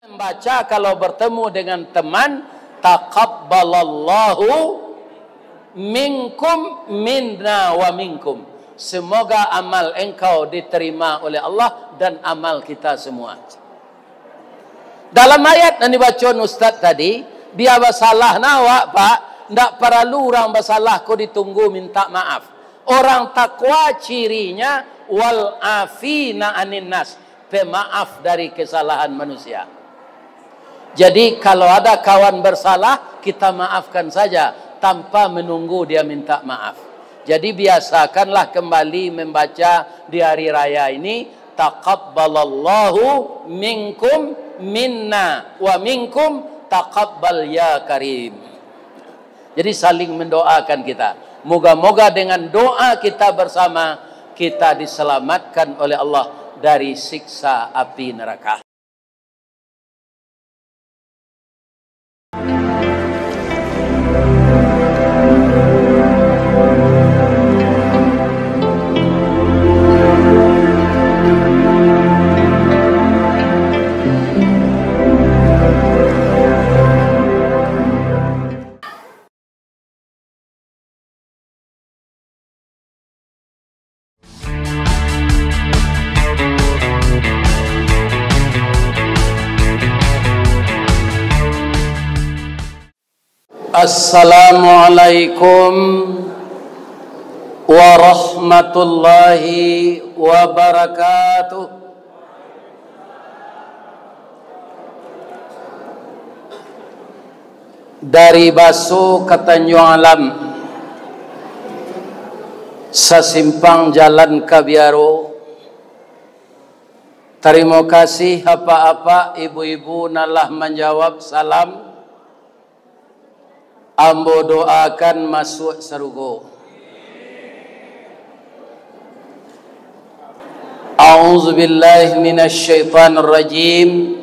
Membaca kalau bertemu dengan teman, taqabbalallahu minkum minna wa minkum. Semoga amal engkau diterima oleh Allah dan amal kita semua. Dalam ayat yang dibaca Ustaz tadi, dia bersalah nawak pak, ndak perlu orang bersalah kau ditunggu minta maaf. Orang takwa cirinya wal afina anin nas, pemaaf dari kesalahan manusia. Jadi kalau ada kawan bersalah, kita maafkan saja tanpa menunggu dia minta maaf. Jadi biasakanlah kembali membaca di hari raya ini, taqabbalallahu minkum minna wa minkum taqabbal ya karim. Jadi saling mendoakan kita. Moga-moga dengan doa kita bersama, kita diselamatkan oleh Allah dari siksa api neraka. Assalamualaikum warahmatullahi wabarakatuh. Dari Basu ke Tanjung Alam, sesimpang jalan Kabiaro. Terima kasih apa-apa ibu-ibu nalah menjawab salam. Ambo doakan masuk surga. A'udzu billahi minasy syaithanir rajim.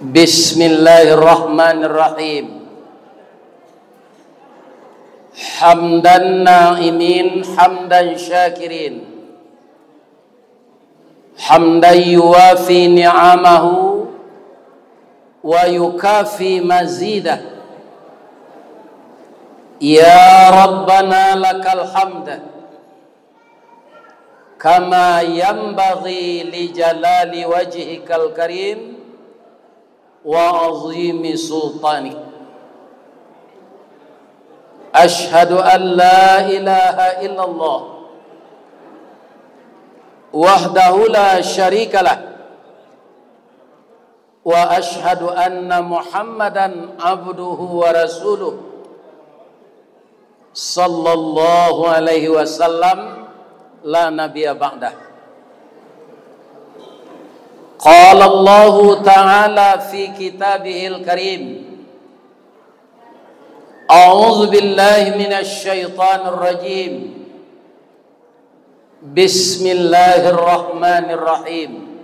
Bismillahirrahmanirrahim. Hamdan na'imin hamdan syakirin. Hamdan yuwafi ni'amahu wa yukafi mazidah. Ya Rabbana lakal hamd kama yanbaghi li jalali wajhikal karim wa azimi sultanik. Ashhadu an la ilaha illallah wahdahu la syarikalah wa ashhadu anna Muhammadan abduhu wa rasuluh sallallahu alaihi wasallam la nabiyya ba'dah. Qala Allah ta'ala fi kitabihil karim, a'udzu billahi minasy syaithanir rajim. Bismillahirrahmanirrahim.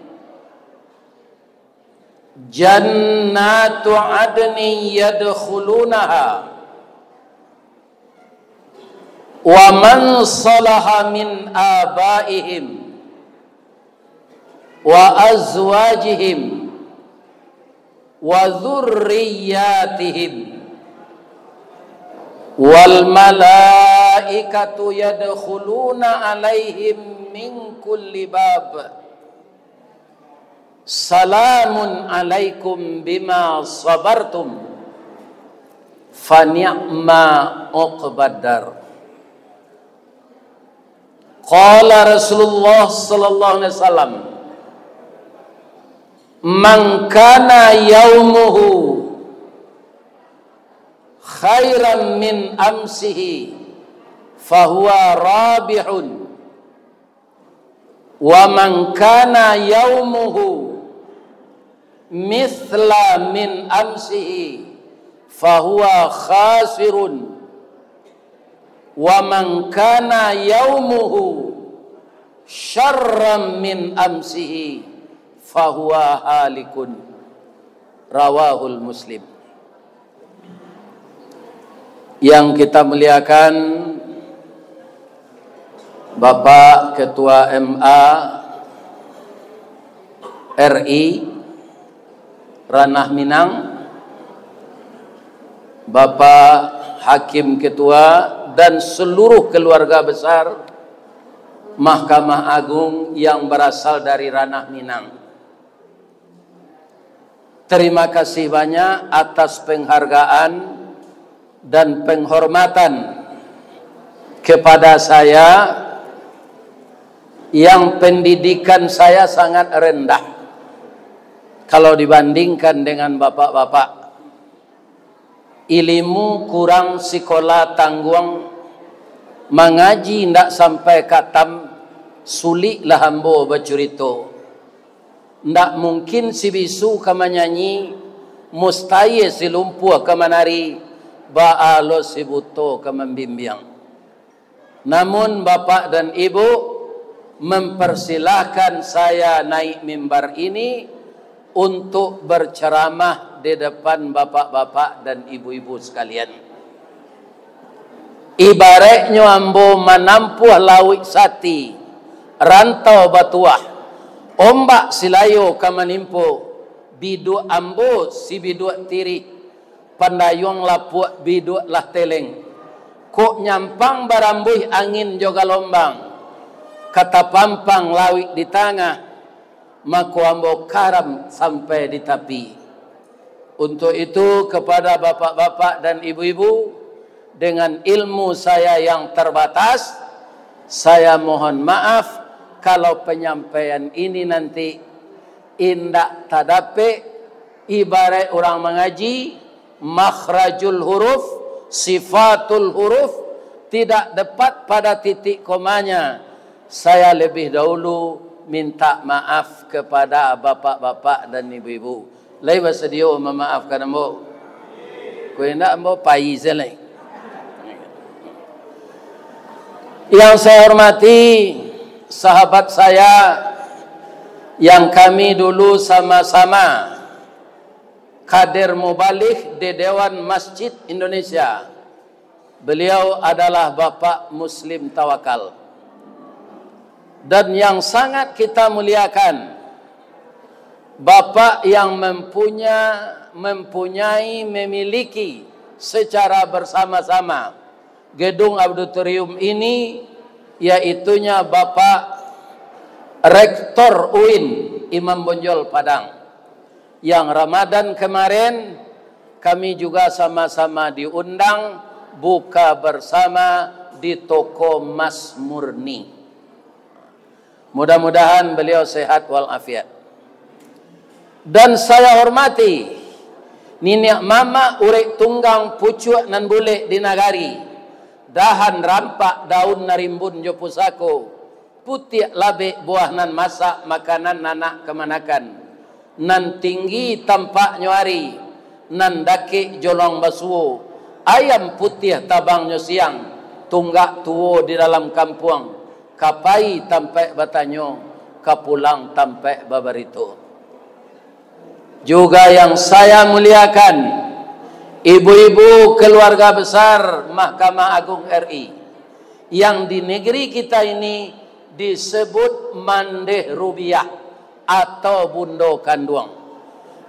Jannatu adnin yadkhulunaha wa man salaha min abaihim wa azwajihim wa dhurriyyatihim wal malaikatu yadkhuluna alaihim min kulli bab. Salamun alaikum bima sabartum fa ni'ma uqbadar. Qala Rasulullah sallallahu alaihi wasallam, man kana yaumuhu khairan min amsihi fahuwa rabihun, wa man kana yaumuhu mithla min amsihi fahuwa khasirun, wa man kana yaumuhu syarran min amsihi fahuwa halikun. Rawahul Muslim. Yang kita muliakan Bapak Ketua MA RI Ranah Minang, Bapak Hakim Ketua dan seluruh keluarga besar Mahkamah Agung yang berasal dari Ranah Minang. Terima kasih banyak atas penghargaan dan penghormatan kepada saya yang pendidikan saya sangat rendah kalau dibandingkan dengan bapak-bapak. Ilmu kurang sekolah tangguang, mengaji ndak sampai katam, sulit lah hambo bercerita. Ndak mungkin si bisu ka menyanyi, mustahil si lumpuh ka menari, ba'alo si buto ka membimbing. Namun bapak dan ibu mempersilahkan saya naik mimbar ini untuk berceramah di depan bapak-bapak dan ibu-ibu sekalian. Ibaratnya ambo menampuh lawik sati, rantau batuah, ombak silayo kamanimpo, bidu ambo si bidu tiri, pandayong lapuk bidu lah teleng, kok nyampang barambuh angin juga lombang, kata pampang lawik di tengah, maka ambo karam sampai di tepi. Untuk itu kepada bapak-bapak dan ibu-ibu, dengan ilmu saya yang terbatas, saya mohon maaf kalau penyampaian ini nanti indak tadape, ibarat orang mengaji, makhrajul huruf, sifatul huruf tidak dapat pada titik komanya. Saya lebih dahulu minta maaf kepada bapak-bapak dan ibu-ibu. Lai bersedia memaafkan ambo. Kau hendak ambo pai zelai. Yang saya hormati sahabat saya yang kami dulu sama-sama kader mubalik di Dewan Masjid Indonesia. Beliau adalah Bapak Muslim Tawakal. Dan yang sangat kita muliakan, Bapak yang memiliki secara bersama-sama gedung auditorium ini, yaitunya Bapak Rektor UIN Imam Bonjol Padang. Yang Ramadan kemarin kami juga sama-sama diundang buka bersama di toko Mas Murni. Mudah-mudahan beliau sehat walafiat. Dan saya hormati Niniak mama urek tunggang pucuk nan boleh di nagari, dahan rampak daun narimbun jo pusako, putih labe buah nan masak makanan nanak kemanakan, nan tinggi tampak nyuari, nan dake jolong basuo, ayam putih tabang nyo siang, tunggak tuo di dalam kampung, kapai tampak batanyo, kapulang tampak babarito. Juga yang saya muliakan, ibu-ibu keluarga besar Mahkamah Agung RI, yang di negeri kita ini disebut Mandeh Rubiah atau Bundo Kanduang.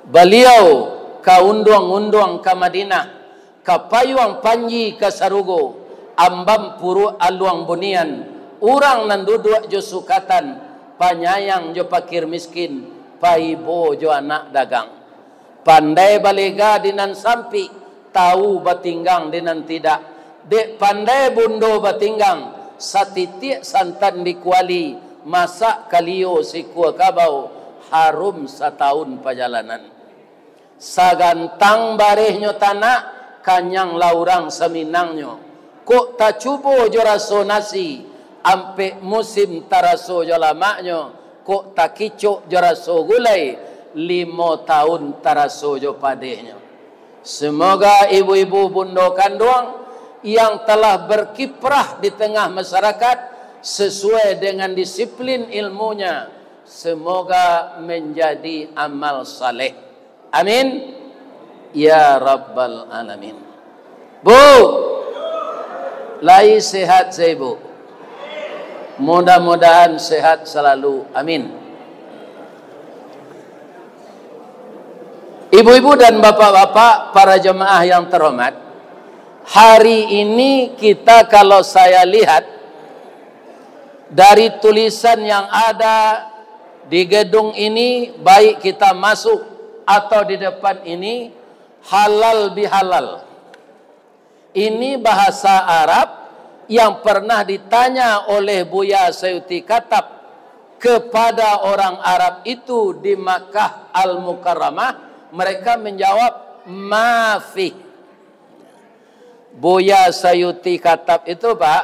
Beliau kaundung-undung ke Madinah, ke Payuang Panji ke Sarugo, ambam puru aluang bunian, orang nan duduk jo sukatan, panyayang jo pakir miskin, paibo jo anak dagang, pandai balega dinan sampi, tahu batinggang dinan tidak, dek pandai bundo batinggang, satitik santan di kuali, masak kalio si kuah kabau, harum setahun perjalanan. Sagantang barehnya tanah, kanyang laurang seminangnya, kok tak cubo jo raso nasi, ampe musim taraso jo lamaknya, kok tak kicuk jaraso gulai, 5 tahun taraso jo padehnya. Semoga ibu-ibu Bundo Kanduang yang telah berkiprah di tengah masyarakat sesuai dengan disiplin ilmunya, semoga menjadi amal saleh. Amin ya rabbal alamin. Bu, lai sehat saya bu. Mudah-mudahan sehat selalu. Amin. Ibu-ibu dan bapak-bapak, para jemaah yang terhormat, hari ini kita kalau saya lihat dari tulisan yang ada di gedung ini, baik kita masuk atau di depan ini, halal bihalal. Ini bahasa Arab yang pernah ditanya oleh Buya Sayuti Katab kepada orang Arab itu di Makkah Al-Mukarramah. Mereka menjawab mafi. Buya Sayuti Katab itu Pak,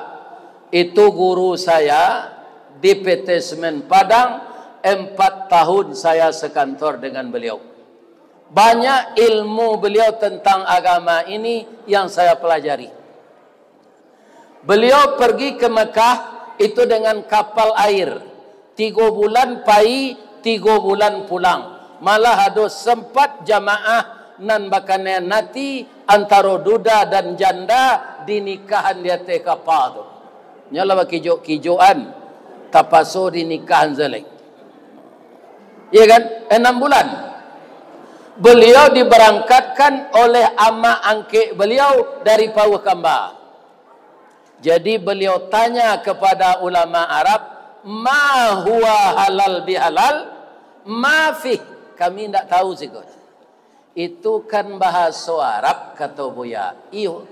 itu guru saya di PT Semen Padang. 4 tahun saya sekantor dengan beliau. Banyak ilmu beliau tentang agama ini yang saya pelajari. Beliau pergi ke Mekah itu dengan kapal air. 3 bulan pai, 3 bulan pulang. Malah ada sempat jamaah nan bakane nati antara duda dan janda di nikahan dia te kapal tu. Nyala kijo-kijoan tapaso di nikahan zeleng. Iya kan? 6 bulan. Beliau diberangkatkan oleh ama angke beliau dari Pawah Kamba. Jadi beliau tanya kepada ulama Arab, ma huwa halal bihalal? Ma fi. Kami tidak tahu sih coach. Itu kan bahasa Arab, kata Buya. Iyo.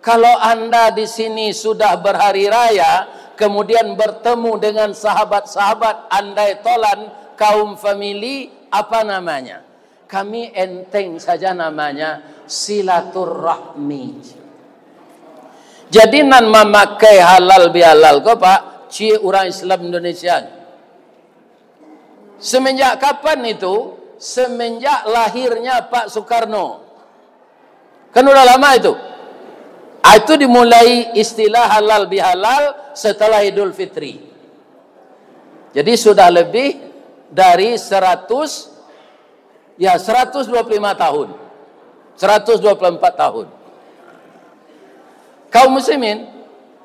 Kalau anda di sini sudah berhari raya, kemudian bertemu dengan sahabat-sahabat andai tolan, kaum famili, apa namanya? Kami enteng saja namanya silaturahmi. Jadi nan memakai halal bihalal ko Pak, cie orang Islam Indonesia. Semenjak kapan itu? Semenjak lahirnya Pak Soekarno. Kan udah lama itu. Itu dimulai istilah halal bihalal setelah Idul Fitri. Jadi sudah lebih dari 125 tahun. 124 tahun. Kaum muslimin,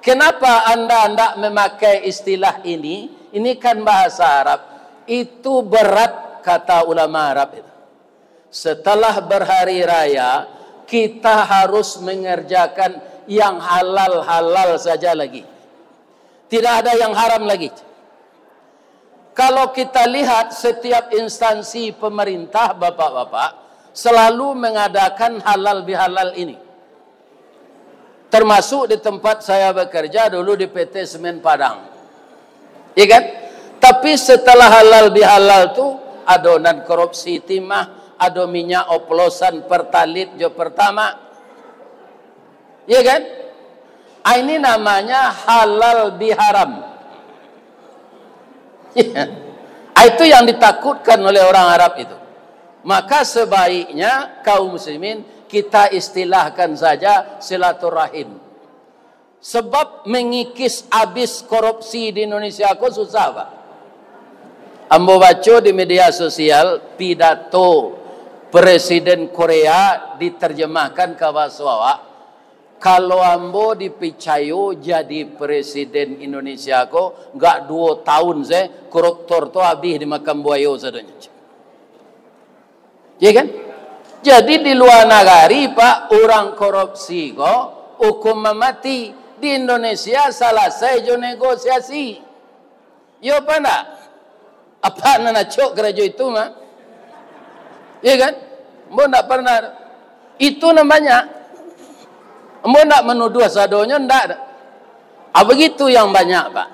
kenapa anda tidak memakai istilah ini? Ini kan bahasa Arab. Itu berat, kata ulama Arab itu. Setelah berhari raya, kita harus mengerjakan yang halal-halal saja lagi. Tidak ada yang haram lagi. Kalau kita lihat setiap instansi pemerintah, bapak-bapak, selalu mengadakan halal bihalal ini. Termasuk di tempat saya bekerja dulu di PT Semen Padang. Iya kan? Tapi setelah halal bihalal tu adonan korupsi timah, ada minyak oplosan pertalit jo pertama. Iya kan? Ini namanya halal biharam. Itu yang ditakutkan oleh orang Arab itu. Maka sebaiknya kaum muslimin kita istilahkan saja silaturahim. Sebab mengikis habis korupsi di Indonesia kok susah Pak. Ambo baca di media sosial pidato Presiden Korea diterjemahkan ke bahasa awak. Kalau ambo dipicayo jadi Presiden Indonesia ko enggak 2 tahun saya koruptor tu habis di makam buaya sadanya. Ya kan? Jadi di luar negara Pak orang korupsi ko hukum mati, di Indonesia selesai jo negosiasi. Yo apa nak? Apa nak cok gereja itu mah? Ya kan? Mbok tak pernah. Itu namanya. Mbok tak menuduh sadonya ndak. Begitu yang banyak Pak.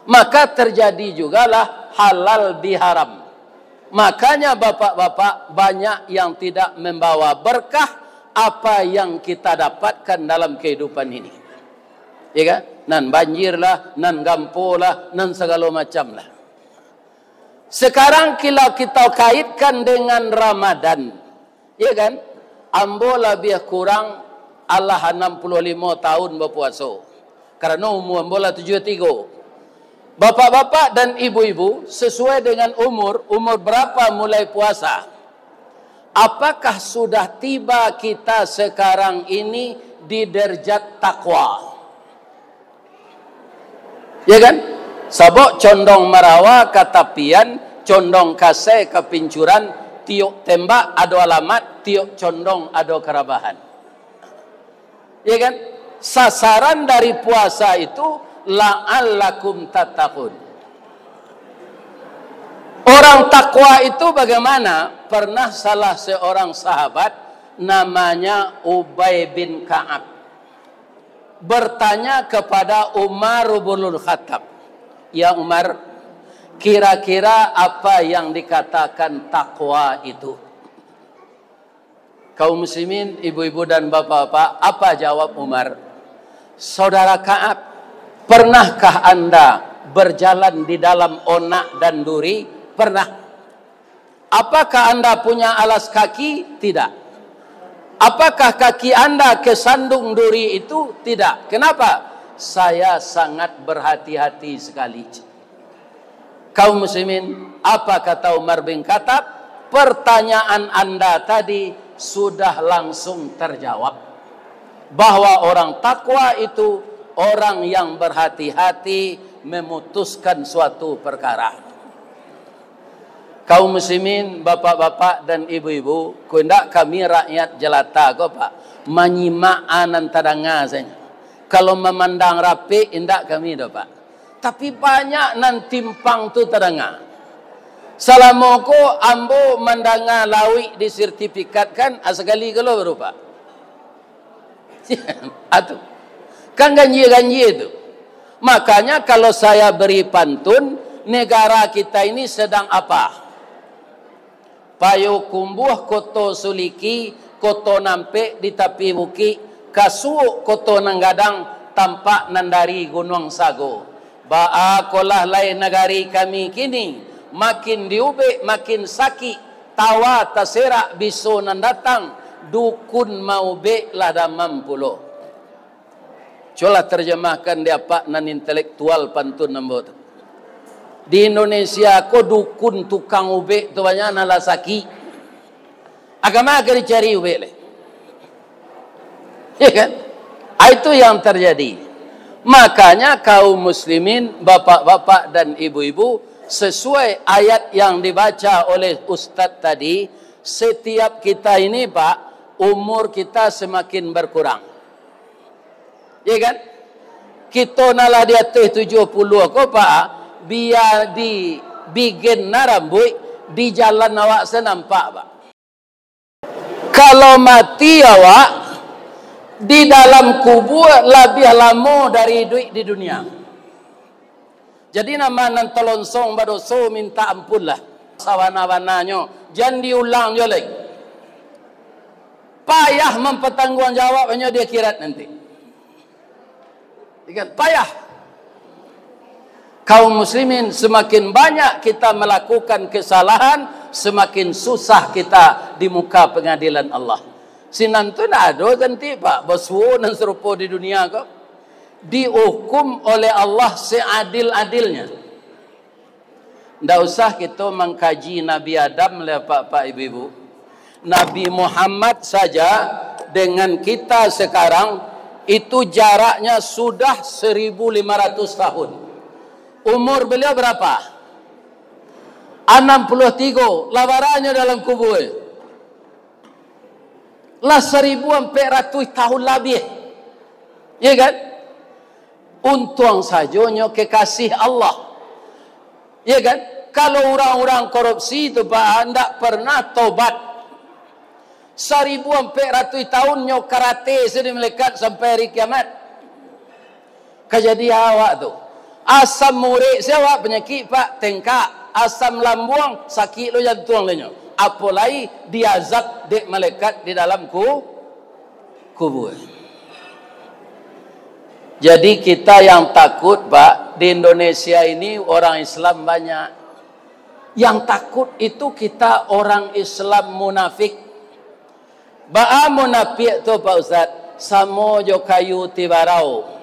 Maka terjadi jugalah halal biharam. Makanya bapak-bapak banyak yang tidak membawa berkah apa yang kita dapatkan dalam kehidupan ini. Ya kan? Nan banjir lah, nan gampo lah, nan segala macam lah. Sekarang kalau kita kaitkan dengan Ramadan, ya kan? Ambo lebih kurang Allah 65 tahun berpuasa. Karena umur ambo lah 73. Bapak-bapak dan ibu-ibu sesuai dengan umur berapa mulai puasa? Apakah sudah tiba kita sekarang ini di derajat takwa? Ya kan? Sabok condong marawa katapian, condong kase kepincuran, tiuk tembak ada alamat, tiuk condong ada kerabahan. Ya kan? Sasaran dari puasa itu la'allakum tattaqun. Orang takwa itu bagaimana? Pernah salah seorang sahabat namanya Ubay bin Ka'ab bertanya kepada Umar bin Khattab, "Ya Umar, kira-kira apa yang dikatakan takwa itu?" Kaum muslimin, ibu-ibu dan bapak-bapak, apa jawab Umar? "Saudara Ka'ab, pernahkah Anda berjalan di dalam onak dan duri?" Pernah. "Apakah Anda punya alas kaki?" Tidak. "Apakah kaki Anda kesandung duri itu?" Tidak. Kenapa? "Saya sangat berhati-hati sekali." Kaum muslimin, apa kata Umar bin Khattab? Pertanyaan Anda tadi sudah langsung terjawab. Bahwa orang takwa itu orang yang berhati-hati memutuskan suatu perkara. Kaum muslimin, bapak-bapak dan ibu-ibu, hendak kami rakyat jelata ko Pak, menyimak anan tadanga saja. Kalau memandang rapi, hendak kami do Pak. Tapi banyak nan timpang tu tadanga. Salamoko ambo mandanga lawi disertifikatkan asgali kalau baru Pak. Atuh. Kan ganji-ganji itu. Makanya kalau saya beri pantun, negara kita ini sedang apa? Payo kumbuh koto suliki, koto nampe di tepi buki, kasuuk koto nanggadang, tampak nandari gunung sago. Ba'a kolah lain negari kami kini, makin diube makin sakit, tawa taserak biso nandatang, dukun mau be lada mampulo. Coba terjemahkan dia pak nan intelektual pantun nambut. Di Indonesia ko dukun tukang ube tu banyak nalasaki. Agama akan dicari ube le. Ya kan? Itu yang terjadi. Makanya kaum muslimin, bapak-bapak dan ibu-ibu, sesuai ayat yang dibaca oleh Ustadz tadi, setiap kita ini Pak, umur kita semakin berkurang. Ya kan? Kita nala di atas 70 ko Pak, biar di bikin narambui di jalan awak senampak Pak. Kalau mati awak di dalam kubur lebih lama dari duit di dunia. Jadi nama nan telonsong badoso minta ampun lah. Sawana-wananya jangan diulang je lagi. Payah mempertanggungjawabnya di akhirat nanti. Ikan payah. Kaum muslimin, semakin banyak kita melakukan kesalahan, semakin susah kita di muka pengadilan Allah. Sinan tu nak ada nanti Pak, bersuara dan serupa di dunia kau. Dihukum oleh Allah seadil-adilnya. Tidak usah kita mengkaji Nabi Adam lah Pak Ibu-Ibu. Nabi Muhammad saja dengan kita sekarang, itu jaraknya sudah 1500 tahun. Umur beliau berapa? 63. Labarannya dalam kubur. Lah 1400 tahun lebih. Ya kan? Untung sajonya kekasih Allah. Ya kan? Kalau orang-orang korupsi itu Pak, anda pernah tobat. 1400 tahun nyok karate sedih melekat sampai hari kiamat. Kejadian awak tu. Asam murid siapa penyakit Pak tengkak, asam lambung sakit lo jantung lenyo. Apalagi diazab dek malaikat di dalam kubur. Jadi kita yang takut Pak, di Indonesia ini orang Islam banyak. Yang takut itu kita orang Islam munafik. Ba'a munafik tu Pak Ustaz, samo jo kayu tibarau.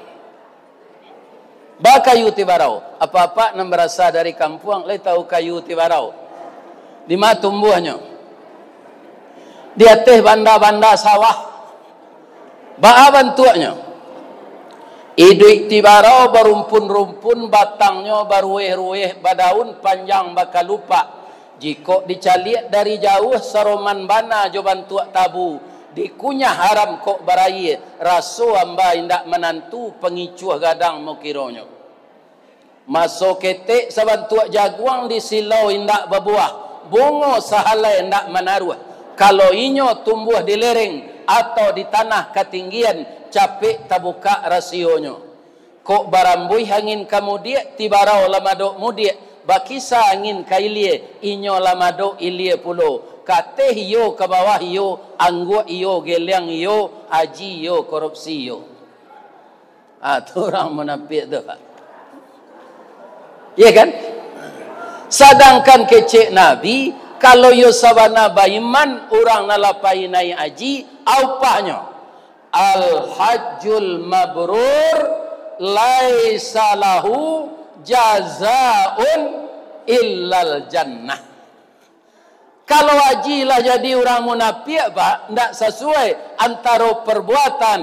Ba kayu tibarau. Apa-apa yang berasal dari kampung, le tahu kayu tibarau. Di mana tumbuhnya? Di atas banda-banda sawah. Ba bentuknya? Iduk tibarau berumpun-rumpun, batangnya berueh-rueh, badaun panjang bakal lupa. Jika dicaliak dari jauh saroman bana joban tuak tabu. Dikunyah haram kok baraya. Rasu amba indak menantu pengicuh gadang mukironyo. Masuk ketek saban tuak jaguang di silau indak berbuah. Bungo sahalai indak menaruh. Kalau inyo tumbuh di lereng atau di tanah ketinggian, capek tabuka rasionyo. Kok barambui angin kamudia tibarau lamadok mudia. Bakisa angin kailie inyo lamado ilie pulo. Kate hiyo ke bawah hiyo, angguk hiyo, geliang hiyo, haji hiyo, korupsi hiyo. Tu orang munafik tu, Pak. Ya kan? Sedangkan kecek Nabi, kalau yo sabana baiman orang nalapai nai haji, aupahnya al-hajjul mabrur laisa lahu jazaun illal jannah. Kalau haji lah jadi orang munafik, Pak, ndak sesuai antara perbuatan,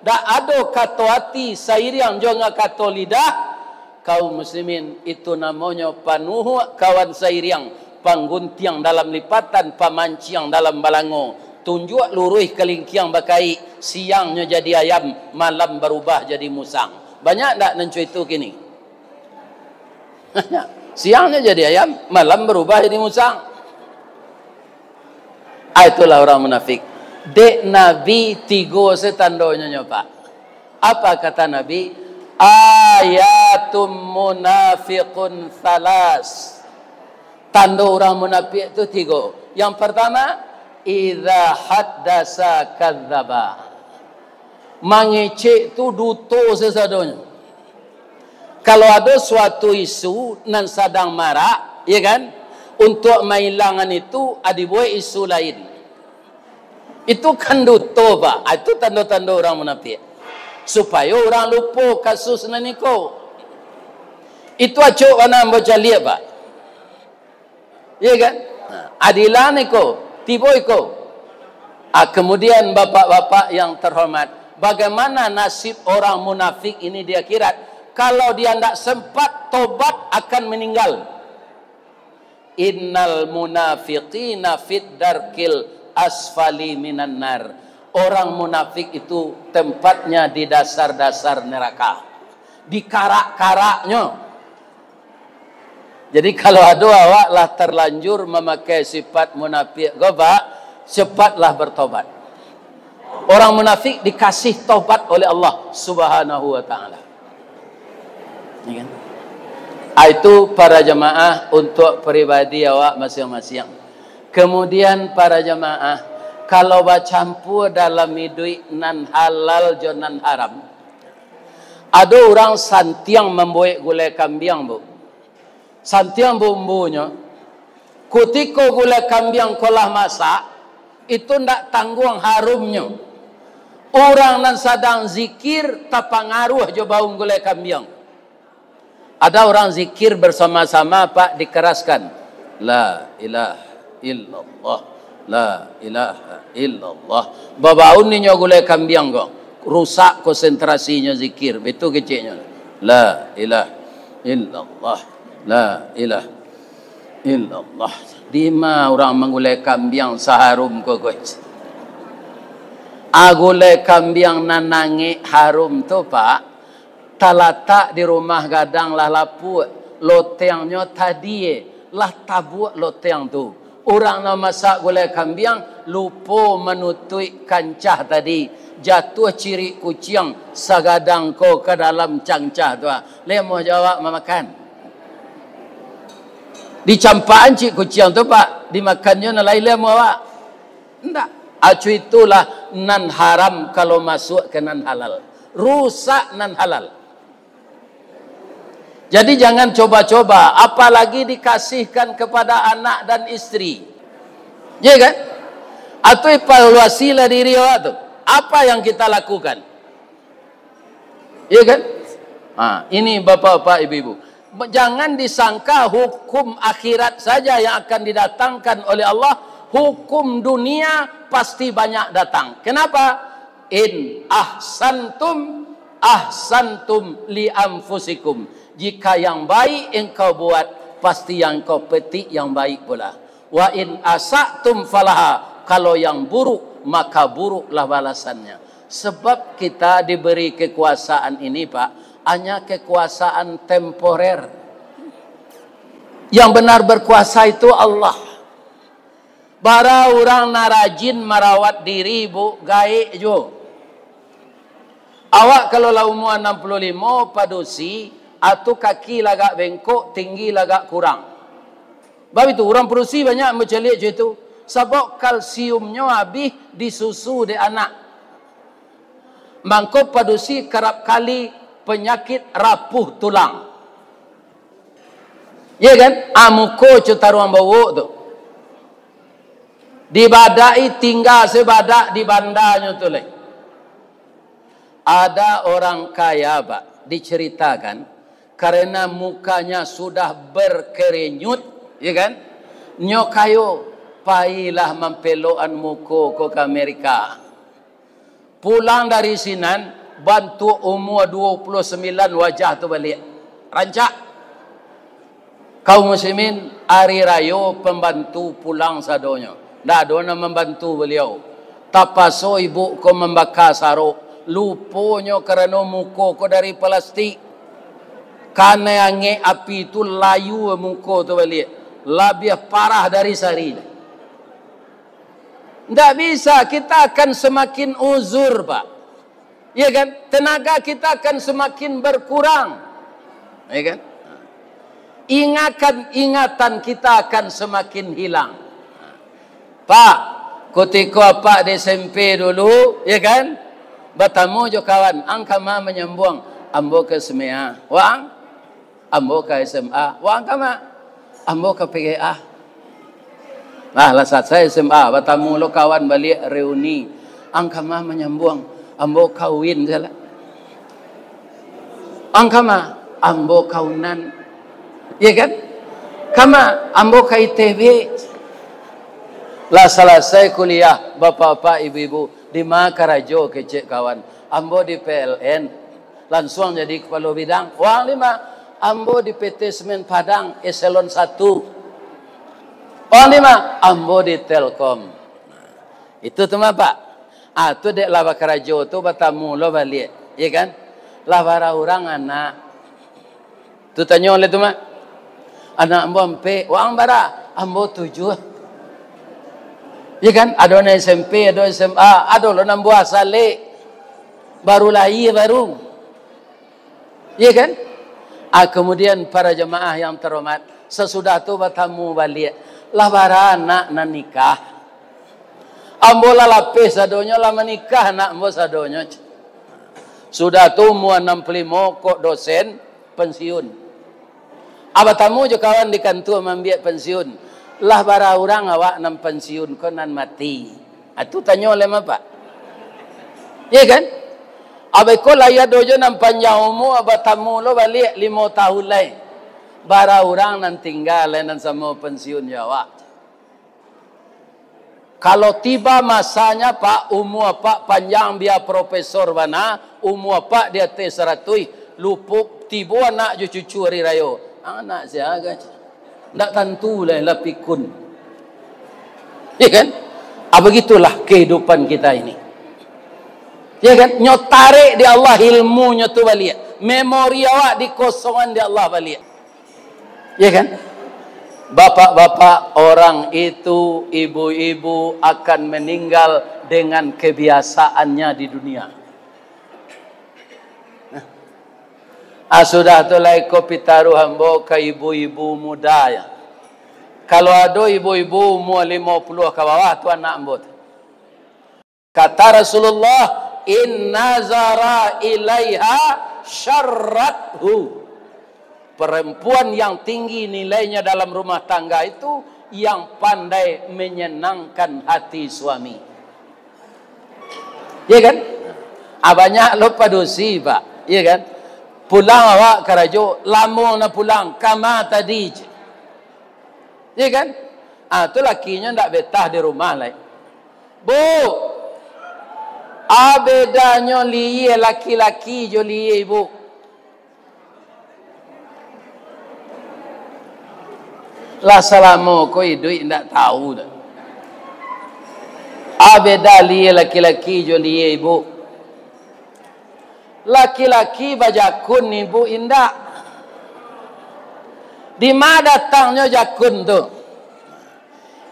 ndak ada kata hati sairiang juga kata lidah. Kaum muslimin itu namanya panuh kawan sairiang, pangguntiang dalam lipatan, pamanciang dalam balango. Tunjuk luruh kelingkiang bakai, siangnya jadi ayam, malam berubah jadi musang. Banyak ndak nencu itu kini? Siangnya jadi ayam, malam berubah jadi musang. Itulah orang munafik. Dek Nabi tiga setandonya Pak. Apa kata Nabi? Ayatum munafiqun thalas. Tanda orang munafik itu tiga. Yang pertama, idza haddasa kadzdzaba. Mangecek tu duto sesadonya. Kalau ada suatu isu nan sedang marak, ya kan? Untuk menghilangan itu dibuat isu lain. Itu kan duto, Pak. Itu tanda-tanda orang munafik. Supaya orang lupa kasus naniko. Itu acuk mana baca lihat, Pak. Ya kan? Adilan niko, tibo iko. Kemudian bapak-bapak yang terhormat, bagaimana nasib orang munafik ini di akhirat? Kalau dia tidak sempat tobat akan meninggal. Innal munafiqina fid darkil asfali minan nar. Orang munafik itu tempatnya di dasar-dasar neraka, di karak-karaknya. Jadi kalau ada awak lah terlanjur memakai sifat munafik, Pak, cepatlah bertobat. Orang munafik dikasih tobat oleh Allah Subhanahu wa taala. Ya kan? Itu para jamaah untuk pribadi awak masing-masing. Kemudian para jamaah, kalau bercampur dalam hidup nan halal jo nan haram. Ada orang santiang membuat gulai kambing, Bu. Santiang bumbunya. Ketika gulai kambing kolah masak, itu ndak tanggung harumnya. Orang nan sedang zikir tak pengaruh jo bau gulai kambing. Ada orang zikir bersama-sama, Pak, dikeraskan. La ilaha illallah. La ilaha illallah. Babaun ni nyogulai kambing kok. Rusak konsentrasinya zikir. Betul kecilnya. La ilaha illallah. La ilaha illallah. Dima orang mengulai kambing saharum kok. Agulai kambing nanangi harum tu, Pak. Talatak di rumah gadang lah lapu lotengnya tadi lah tabuak loteng tu. Orang nak masak gulai kambing lupa menutui kancah tadi, jatuh ciri kucing sagadang ko ke dalam cangcah tu. Lemoh jawab memakan. Dicampaan cik kucing tu, Pak, dimakannya nalai lemoh, Pak. Enggak. Acu itulah nan haram kalau masuk ke nan halal. Rusak nan halal. Jadi jangan coba-coba, apalagi dikasihkan kepada anak dan istri. Ya kan? Atau evaluasilah diri awak tu. Apa yang kita lakukan? Ya kan? Ini bapak-bapak, ibu-ibu. Jangan disangka hukum akhirat saja yang akan didatangkan oleh Allah. Hukum dunia pasti banyak datang. Kenapa? In ahsantum ahsantum li anfusikum. Jika yang baik engkau buat, pasti yang kau petik yang baik pula. Wa in asa'tum falaha, kalau yang buruk maka buruklah balasannya. Sebab kita diberi kekuasaan ini, Pak, hanya kekuasaan temporer. Yang benar berkuasa itu Allah. Bara orang narajin merawat diri, Bu, gaik jo. Awak kalau lah umur 65 padusi, atau kaki lagak bengkok, tinggi lagak kurang. Sebab itu orang perusi banyak menceliak je itu. Sebab kalsiumnya habis disusu di anak. Mangko padusi kerap kali penyakit rapuh tulang. Ya kan? Amuko cutaruang bau tu. Dibadai tinggal sebadak di bandanya tu leh. Ada orang kaya, Pak, diceritakan karena mukanya sudah berkerenyut, ya kan? Nyo kayo pailah mempeloan muko ke Amerika. Pulang dari sinan, bantu umur 29 wajah tu balik. Rancak. Kaum muslimin, hari raya pembantu pulang sadonyo. Dah ada nak membantu beliau. Tapaso ibu ko membakar saruk. Luponyo kerana muko ko dari plastik. Karena angin api itu layu muko tu balik. Lebih parah dari sari. Tidak bisa, kita akan semakin uzur, Pak. Ya kan? Tenaga kita akan semakin berkurang. Ya kan? Ingatan kita akan semakin hilang. Pak, ketika Pak di SMP dulu, ya kan? Bertemu jo kawan, angkama menyambung, ambo ke SMA, wang, ambo ke SMA, wang kama, ambo ke PGA. Nah, lah saat saya SMA, bertemu lo kawan balik reuni, angkama menyambung, ambo kawin salah. Angkama, ambo kaunan, ya kan? Kama, ambo ke ITB. Lah selesai kuliah, bapak-bapak, ibu-ibu, di Makarajo kecek kawan. Ambo di PLN, langsung jadi kepala bidang. Wang 5, ambo di PT Semen Padang, eselon 1. Wang 5, ambo di Telkom. Itu tu Pak. Itu dek lah Makarajo tu bertamu lo balik, ya kan? Lah bara orang anak. Tu tanya oleh tu Mak. Anak ambo ampe, wang bara, ambo 7. Ya kan? Ada orang SMP, ada SMA, ada orang buah salik. Baru lahir baru. Ya kan? Kemudian para jemaah yang terhormat, sesudah tu bertamu balik. Lah bara anak nak nikah. Ambo lah lapis sadonya lah menikah nak ambo sadonya. Sudah tu umur 65 kok dosen pensiun. Bertamu je kawan di kantor membiak pensiun. Lah bara orang awak nan pensiun ko nan mati. Itu tanya oleh apa? Ya kan? Abai ko laya dojo nan panjang umur abatamu lo balik 5 tahun lai. Bara orang nan tinggal nan sama pensiun awak. Kalau tiba masanya Pak, umur Pak panjang dia profesor bana, umur Pak dia T100, lupuk tiba anak cucu hari raya. Anak saya agak tak tentu lah pikun. Ya kan? Begitulah kehidupan kita ini. Ya kan? Nyotarik di Allah ilmunya tu balik. Memori awak dikosongan di Allah balik. Ya kan? Bapak-bapak, orang itu, ibu-ibu akan meninggal dengan kebiasaannya di dunia. Sudah tu lai kopi taruh hambo ke ibu-ibu muda ya. Kalau ada ibu-ibu umur 50 ke bawah tu anak hambo. Kata Rasulullah, in nazara ilaiha syarrathu. Perempuan yang tinggi nilainya dalam rumah tangga itu yang pandai menyenangkan hati suami. Ya kan? Banyak lo padusi, Pak. Ya kan? Pulang awak karajo, lama nak pulang, kama tadi je. Ya kan? Tu lakinya tak betah di rumah lah. Bu, bedanya liye laki-laki jo liye ibu. Lah selama kau hidup tak tahu dah. Beda liye laki-laki jo liye ibu. Laki-laki bajakun ibu indah. Di mana datangnya jakun tu?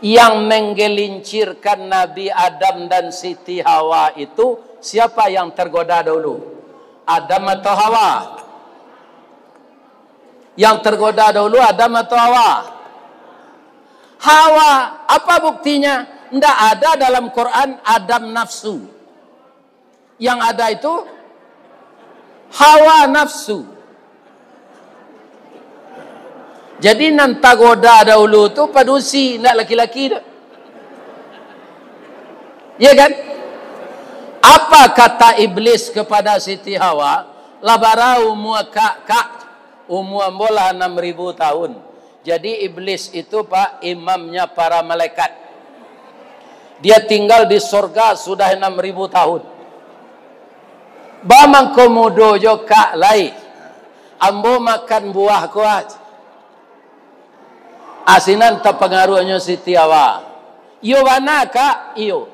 Yang menggelincirkan Nabi Adam dan Siti Hawa itu siapa yang tergoda dulu? Adam atau Hawa? Yang tergoda dulu Adam atau Hawa? Hawa. Apa buktinya? Tidak ada dalam Quran Adam nafsu. Yang ada itu Hawa nafsu. Jadi nanta goda dahulu tu padusi, tidak laki-laki dah. Ya kan? Apa kata iblis kepada Siti Hawa? Labara umur kak umur bola 6.000 tahun. Jadi iblis itu pak imamnya para malaikat. Dia tinggal di surga sudah 6.000 tahun. Bamang komodo jo kak lai. Ambo makan buah kuat. Asinan terpengaruhnya Siti Hawa. Iyo mana kak? Iyo.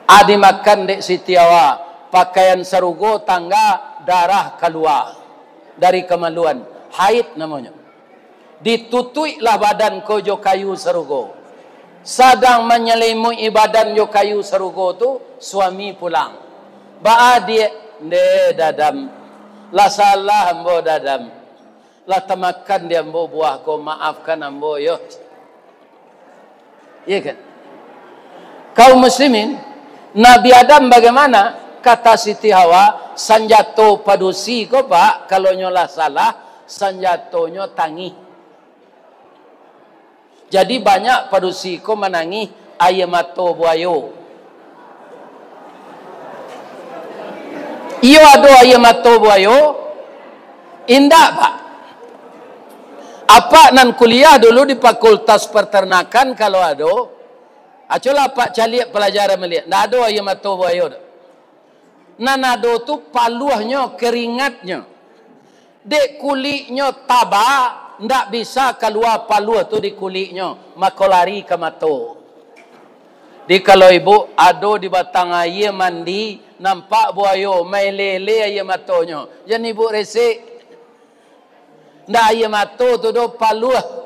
Adi makan dek Siti Hawa. Pakaian serugo tangga darah keluar. Dari kemaluan. Haid namanya. Ditutuilah badan ko jo kayu serugo. Sedang menyelimui badan jo kayu serugo tu. Suami pulang. Ba'a dia. Ne dadam. La salah ambo dadam. Lah temakan dia ambo buah ko maafkan ambo yo. Iya kan? Kaum muslimin, Nabi Adam bagaimana? Kata Siti Hawa, sanjato padusi ko pak, kalau nyolah salah, sanjatonyo tangi. Jadi banyak padusi ko menangi ayamato buayo. Iyo ado ayamato buayo, indah pak. Apa nan kuliah dulu di Fakultas Peternakan kalau ada, acola pak caliak pelajaran melihat. Ndak ada ayam atau buaya. Nan ada tu paluahnya keringatnya. Dek kulitnya taba, ndak bisa keluar paluah tu di kulitnya, maka lari ke mato. Di kalau ibu ada di batang ayam mandi, nampak buaya, mai lele ayam matonya. Jadi ibu resik. Ndak ayam matu tu do paluah.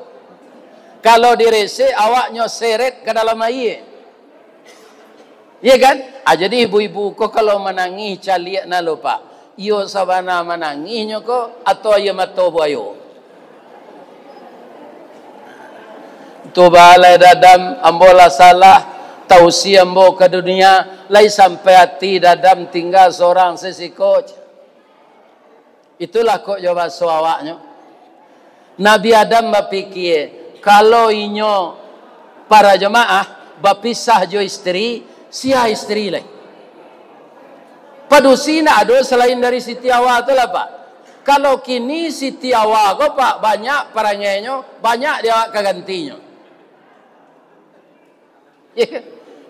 Kalau direse awaknya seret ke dalam air. Ya kan? Jadi ibu-ibu kok kalau menangis caliak na lupa. Iyo sabana menangisnya kok atau ayam matu buayo. Tu balai dadam ambola salah tausi ambo ke dunia lai sampai hati dadam tinggal seorang sesiko. Itulah kok jawab awaknya. Nabi Adam berfikir, kalau inyo para jemaah berpisah jo istri, sia istri lagi. Padusi nak ada selain dari Siti Hawa tu lah pak. Kalau kini Siti Hawa ko pak banyak peranyainyo, banyak dia kegantinya. Yeah.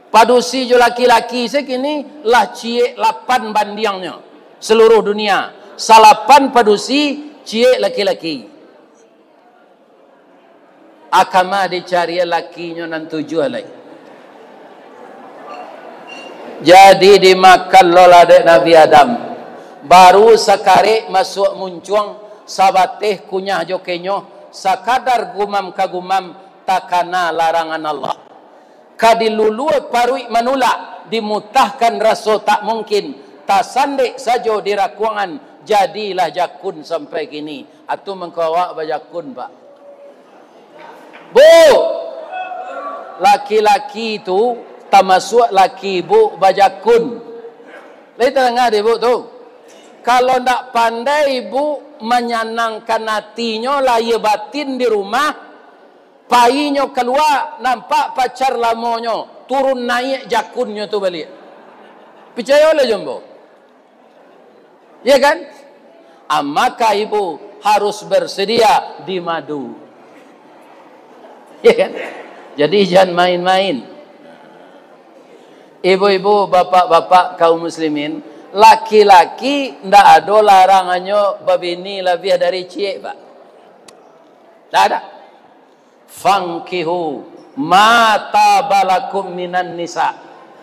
Padusi jo laki-laki sekini lah cie 8 bandiangnya seluruh dunia. Salapan padusi cie laki-laki. Akama dicari lakinya nan 7 lagi. Jadi dimakan lola dek Nabi Adam. Baru sekare masuk muncuang sabateh kunyah jokenyo sakadar gumam kagumam takana larangan Allah. Kadilulu parui manula dimutahkan raso tak mungkin. Tasandek sajo dirakuangan jadilah jakun sampai kini. Atu mengkawak bajakun pak. Bu, laki-laki itu termasuk laki ibu bajakun. Lihat tengah ibu tu. Kalau tak pandai ibu menyenangkan hatinya lahir batin di rumah, payinya keluar nampak pacar lamonyo turun naik jakunnya tu balik. Percaya oleh jombo? Ya kan? Maka ibu harus bersedia di madu. Ya kan? Jadi jangan main-main. Ibu-ibu, bapak-bapak kaum muslimin, laki-laki ndak ada larangannya babini lebih dari cie, pak. Tak ada. Fankihu ma tabalakum minan nisa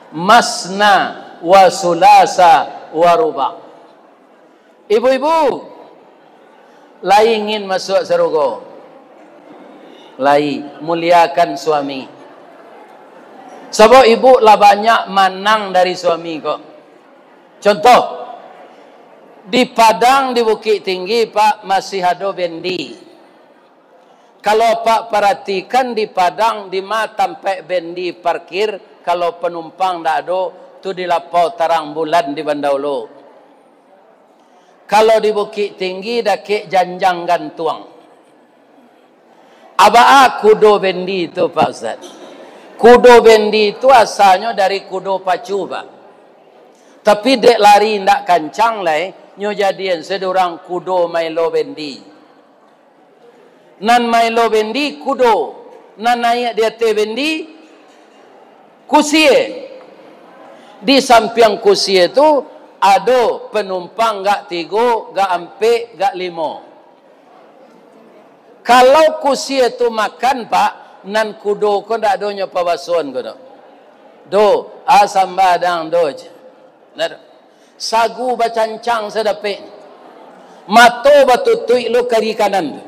masna wa sulasa wa ruba. Ibu-ibu, lai ingin masuk surga, lai muliakan suami. Sebab ibu lah banyak manang dari suami kok. Contoh, di Padang, di Bukit Tinggi, Pak, masih ada bendi. Kalau Pak perhatikan di Padang, di mana tempat bendi parkir, kalau penumpang tak ada, tu dilapau terang bulan di Bandaulu. Kalau di Bukit Tinggi, dah kek janjang gantuang. Apa kudo bendi itu, Pak Ustaz? Kudo bendi itu asalnya dari kudo pacu, Pak. Tapi dek lari ndak kancang lah, nyo jadian sedurang kudo Milo bendi. Nan Milo bendi kudo, nan naik dia te bendi kusie. Di samping kusie itu ada penumpang gak 3, gak 4, gak 5. Kalau kusie itu makan, Pak, nan kudo ko ndak do nyo pawasuan ko do asam badang do sagu bacancang sedape mato batutui lo kari kanan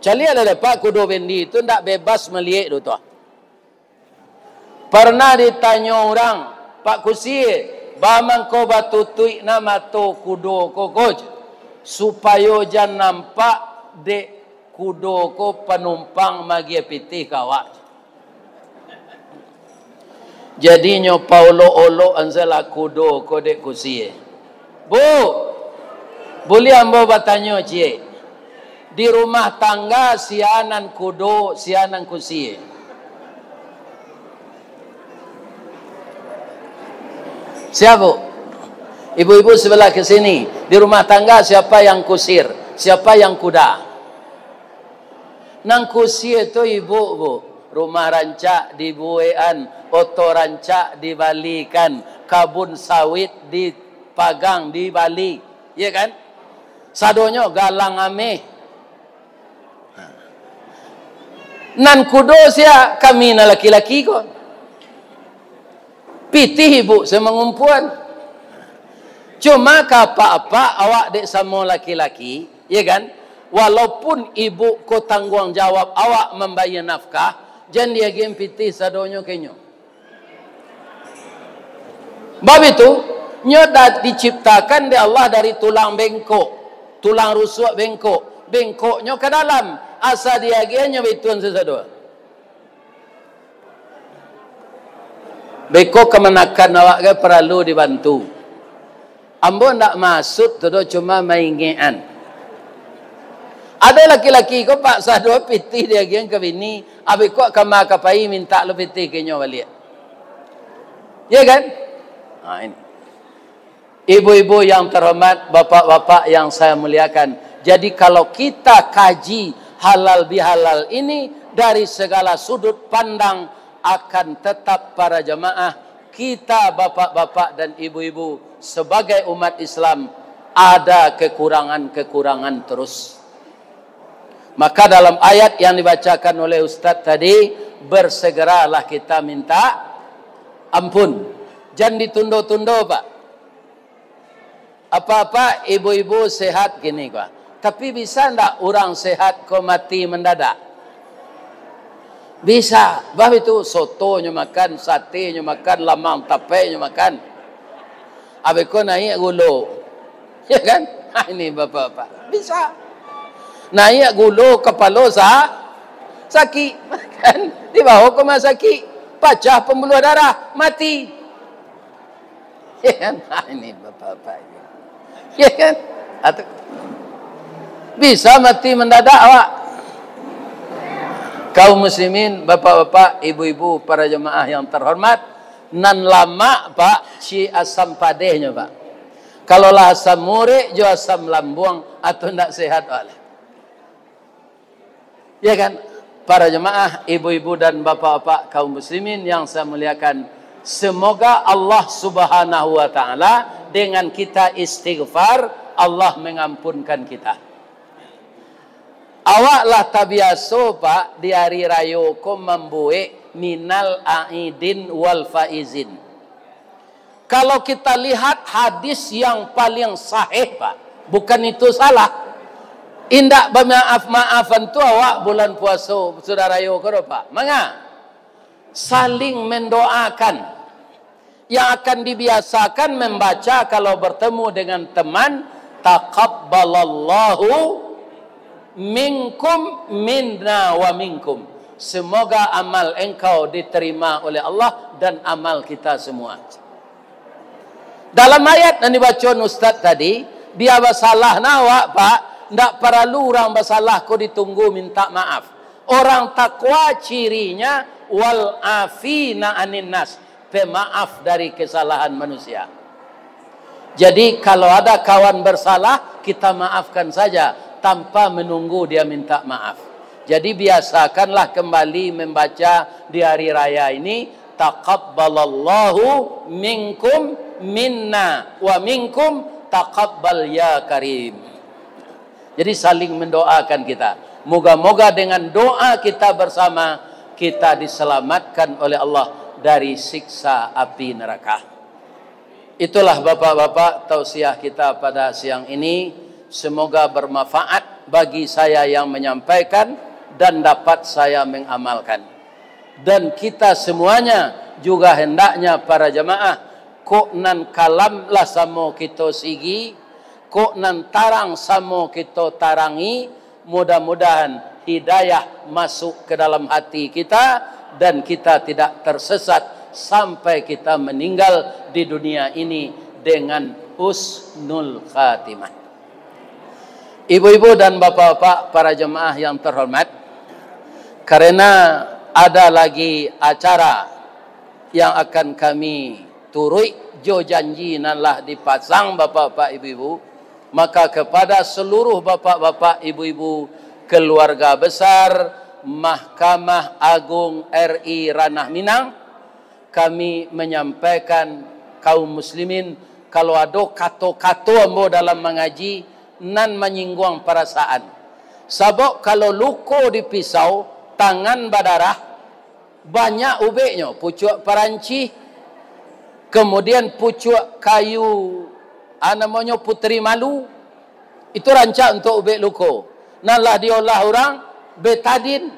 cali ada Pak kudo bendi itu ndak bebas melihat do tu. Pernah ditanya orang, Pak kusie bamang ko batutui na mato kudo ko goj supaya jan nampak de kudo ko penumpang magi piti kawak. Jadi nyo Paulo olo anzala kudo ko dek kusie. Bu, boleh ambo bertanya cie. Di rumah tangga sianan kudo, sianan kusie. Siapa? Ibu-ibu sebelah ke sini. Di rumah tangga siapa yang kusir? Siapa yang kuda? Nang kusie itu ibu, Bu. Rumah rancak dibuean, oto rancak dibalikan, kabun sawit dipagang di Bali, ya kan? Sadonyo galang ame. Nan kudo sia kami na laki-laki ko. Pitih ibu sama ngumpuan. Cuma apa-apa awak dek sama laki-laki, ya kan? Walaupun ibu ko tanggung jawab awak membayar nafkah, jangan dia game pitih sadonyo kenyo. Bab itu, nyo dah diciptakan di Allah dari tulang bengkok, tulang rusuk bengkok, bengkoknya ke dalam, asa dia genyo bituan sesado. Bengkok kemenakan awak ke perlu dibantu. Ambo ndak maksud tu cuma maingean. Ada laki-laki ko Pak sado pitih dia geng ke bini, abi ko kama kapai minta lo pitih kenyo balik. Ya kan? Nah, ini. Ibu-ibu yang terhormat, bapak-bapak yang saya muliakan. Jadi kalau kita kaji halal bihalal ini dari segala sudut pandang, akan tetap para jamaah kita bapak-bapak dan ibu-ibu sebagai umat Islam ada kekurangan-kekurangan terus. Maka dalam ayat yang dibacakan oleh Ustaz tadi, bersegeralah kita minta ampun. Jangan ditunda-tunda, Pak. Apa-apa ibu-ibu sehat gini, Pak. Tapi bisa enggak orang sehat kok mati mendadak? Bisa. Bah itu sotonya makan, satenya makan, lamang tapenya makan. Abe ko naik gulo. Ya kan? Nah, ini bapak-bapak. Bisa. Naik gulo kepala sakit. Kan? Di bawah koma sakit. Pecah pembuluh darah, mati. Ya kan? Nah, ini bapak-bapak. Ya kan? Atau bisa mati mendadak awak. Kaum muslimin, bapak-bapak, ibu-ibu, para jemaah yang terhormat, nan lama Pak, si asam padehnya Pak. Kalau lah asam murik, jo asam lambung atau tidak sehat oleh. Ya kan? Para jemaah, ibu-ibu dan bapak-bapak kaum muslimin yang saya muliakan, semoga Allah Subhanahu wa taala dengan kita istighfar, Allah mengampunkan kita. Awaklah tabiaso Pak di hari raya ko membuat minal aidin wal faizin. Kalau kita lihat hadis yang paling sahih Pak, bukan itu salah. Indak bermaaf-maafan tu awak bulan puasa sudah raya ko Pak. Manga saling mendoakan. Yang akan dibiasakan membaca kalau bertemu dengan teman, taqabbalallahu minkum minna wa minkum. Semoga amal engkau diterima oleh Allah dan amal kita semua. Dalam ayat yang dibaca Ustaz tadi, dia bersalah nawak Pak, ndak perlu orang bersalah kau ditunggu minta maaf. Orang takwa cirinya wal afina anin nas, pemaaf dari kesalahan manusia. Jadi kalau ada kawan bersalah, kita maafkan saja tanpa menunggu dia minta maaf. Jadi biasakanlah kembali membaca di hari raya ini, taqabbalallahu minkum minna wa minkum taqabbal ya karim. Jadi saling mendoakan kita. Moga-moga dengan doa kita bersama, kita diselamatkan oleh Allah dari siksa api neraka. Itulah bapak-bapak tausiah kita pada siang ini. Semoga bermanfaat bagi saya yang menyampaikan dan dapat saya mengamalkan. Dan kita semuanya juga hendaknya para jemaah kok nan kalam lah samo kita sigi, kok nan tarang samo kita tarangi. Mudah-mudahan hidayah masuk ke dalam hati kita dan kita tidak tersesat sampai kita meninggal di dunia ini dengan husnul khatimah. Ibu-ibu dan bapak-bapak para jemaah yang terhormat, karena ada lagi acara yang akan kami turui, jo janji nanlah dipasang bapak-bapak ibu-ibu, maka kepada seluruh bapak-bapak ibu-ibu keluarga besar Mahkamah Agung RI Ranah Minang, kami menyampaikan kaum muslimin kalau ada kata-kata ambo dalam mengaji nan menyinggung perasaan. Sebab kalau luko di pisau, tangan berdarah, banyak ubeknya, pucuk peranci, kemudian pucuk kayu namanya putri malu, itu rancak untuk ubek luko. Nalah diolah orang betadin.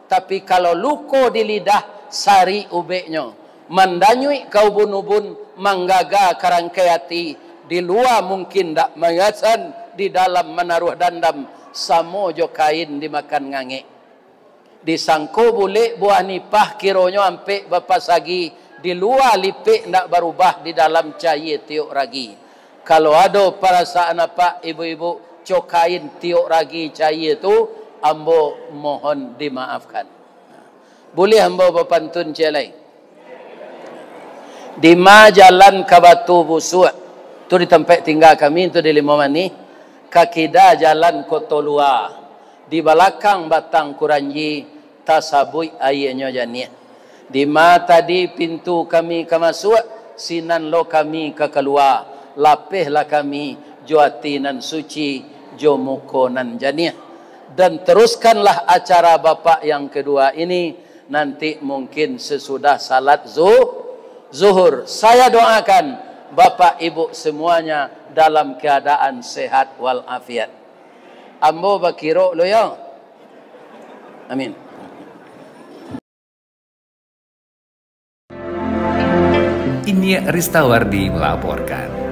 Tapi kalau luko di lidah, sari ubeknya. Mandanyui kau bunubun manggaga karangkayati, di luar mungkin tak mengasan, di dalam menaruh dandam, samo jo kain dimakan ngange. Disangko boleh buah nipah kironyo ampe bapas sagi, di luar lipik ndak berubah, di dalam cair tiuk ragi. Kalau ada perasaan apa ibu-ibu cokain tiuk ragi cair itu, ambo mohon dimaafkan. Boleh ambo berpantun celai. Di Jalan Kabatu Busuk, itu di tempat tinggal kami, itu di Limomani. Kakida Jalan Kotolua, di belakang Batang Kuranji, tasabui ayahnya janiah. Di tadi pintu kami ke masuk, sinan lo kami ke keluar. Lapihlah kami juati nan suci, jomuko nan janiah. Dan teruskanlah acara bapak yang kedua ini nanti mungkin sesudah salat zuhur. Saya doakan bapak ibu semuanya dalam keadaan sehat walafiat. Ambo bakiro lo ya. Amin. Ini Ristawardi melaporkan.